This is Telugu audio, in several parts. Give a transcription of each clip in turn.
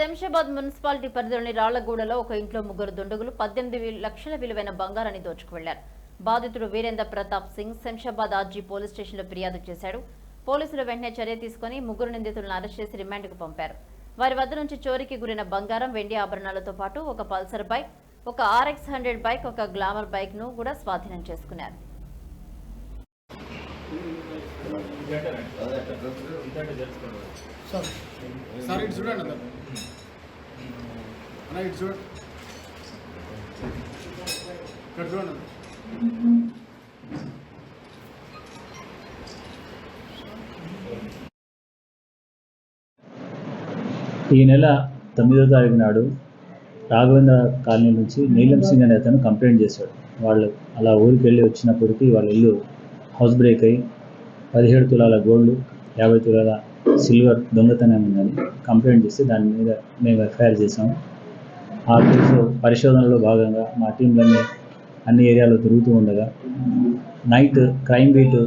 శంషాబాద్ మున్సిపాలిటీ పరిధిలోని రాళ్లగూడలో ఒక ఇంట్లో ముగ్గురు దుండగులు 18 లక్షల విలువైన బంగారాన్ని దోచుకు వెళ్లారు. బాధితుడు వీరేంద్ర ప్రతాప్ సింగ్ శంషాబాద్ ఆర్జీ పోలీస్ స్టేషన్లో ఫిర్యాదు చేశాడు. పోలీసులు వెంటనే చర్య తీసుకుని ముగ్గురు నిందితులను అరెస్ట్ చేసి రిమాండ్కు పంపారు. వారి వద్ద నుంచి చోరీకి గురైన బంగారం, వెండి ఆభరణాలతో పాటు ఒక పల్సర్ బైక్, ఒక RX 100 బైక్, ఒక గ్లామర్ బైక్ ను కూడా స్వాధీనం చేసుకున్నారు. సార్ ఇటు చూడండి అన్న ఇటు చూడండి ఇక్కడ చూడండి ఈ నెల 9వ తారీఖు నాడు రాఘవేంద్ర కాలనీ నుంచి నీలం సింగ్ అనే అతను కంప్లైంట్ చేశాడు. వాళ్ళు అలా ఊరికి వెళ్ళి వచ్చినప్పటికీ వాళ్ళ ఇల్లు హౌస్ బ్రేక్ అయ్యి 17 తులాల గోల్డ్, 50 తులాల సిల్వర్ దొంగతనం ఉందని కంప్లైంట్ చేస్తే దాని మీద మేము ఎఫ్ఐఆర్ చేసాము. ఆ కేసు పరిశోధనలో భాగంగా మా టీంలన్నీ అన్ని ఏరియాలో తిరుగుతూ ఉండగా నైట్ క్రైమ్ బీట్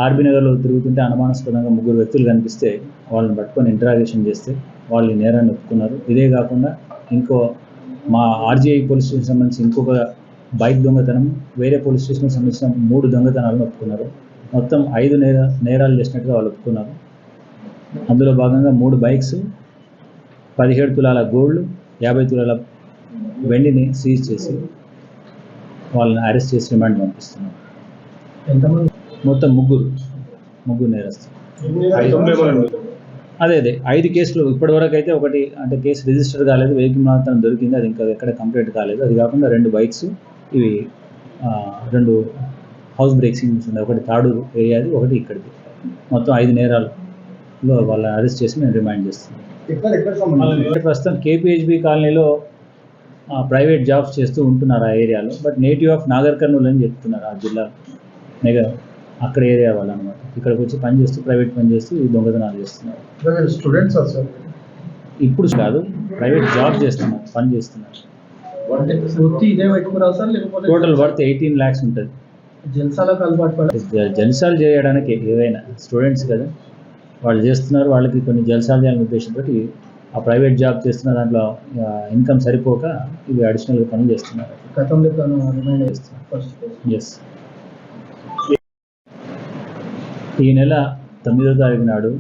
ఆర్బీ నగర్లో తిరుగుతుంటే అనుమానాస్పదంగా ముగ్గురు వ్యక్తులు కనిపిస్తే వాళ్ళని పట్టుకొని ఇంటరాగేషన్ చేస్తే వాళ్ళు నేరాన్ని ఒప్పుకున్నారు. ఇదే కాకుండా ఇంకో మా RGI పోలీస్ స్టేషన్ సంబంధించి ఇంకొక బైక్ దొంగతనం, వేరే పోలీస్ స్టేషన్కి సంబంధించిన 3 దొంగతనాలను ఒప్పుకున్నారు. మొత్తం 5 నేరాలు చేసినట్టుగా వాళ్ళు ఒప్పుకున్నారు. అందులో భాగంగా 3 బైక్స్, 17 తులాల గోల్డ్, 50 తులాల వెండిని సీజ్ చేసి వాళ్ళని అరెస్ట్ చేసి రిమాండ్ పంపిస్తున్నారు. ఎంతమంది? మొత్తం ముగ్గురు నేరస్తులు. అదే 5 కేసులు ఇప్పటివరకు అయితే ఒకటి అంటే కేసు రిజిస్టర్ కాలేదు, వెహికల్ మాత్రం దొరికింది, అది ఇంకా ఎక్కడ కంప్లీట్ కాలేదు. అది కాకుండా 2 బైక్స్, ఇవి 2 హౌస్ బ్రేక్సింగ్స్ ఉన్నాయి, ఒకటి తాడూరు ఏరియాది, ఒకటి ఇక్కడిది. మొత్తం 5 నేరాల్లో వాళ్ళని అరెస్ట్ చేసి మేము రిమాండ్ చేస్తున్నాం. ప్రస్తుతం KPHB కాలనీలో ప్రైవేట్ జాబ్స్ చేస్తూ ఉంటున్నారు ఆ ఏరియాలో. But native of Nagar Kurnool అని చెప్తున్నారు ఆ జిల్లా అక్కడ ఏరియా వాళ్ళు అనమాట. ఇక్కడికి వచ్చి ప్రైవేట్ పని చేస్తూ ఈ దొంగతనాలు చేస్తున్నారు. స్టూడెంట్స్ ఇప్పుడు కాదు, ప్రైవేట్ జాబ్ చేస్తున్నారు, పని చేస్తున్నారు. టోటల్ వర్త్ 18 lakhs ఉంటుంది. జల్సాలు చేయడానికి ఏవైనా స్టూడెంట్స్ కదా వాళ్ళు చేస్తున్నారు. వాళ్ళకి కొన్ని జల్సాలు చేయాలనే ఉద్దేశంతో ఆ ప్రైవేట్ జాబ్ చేస్తున్న దాంట్లో ఇన్కమ్ సరిపోక ఇవి అడిషనల్గా పనులు చేస్తున్నారు. ఎస్. ఈ నెల 9వ తారీఖు నాడు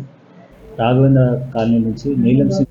రాఘవేంద్ర కాలనీ నుంచి నీలం సింగ్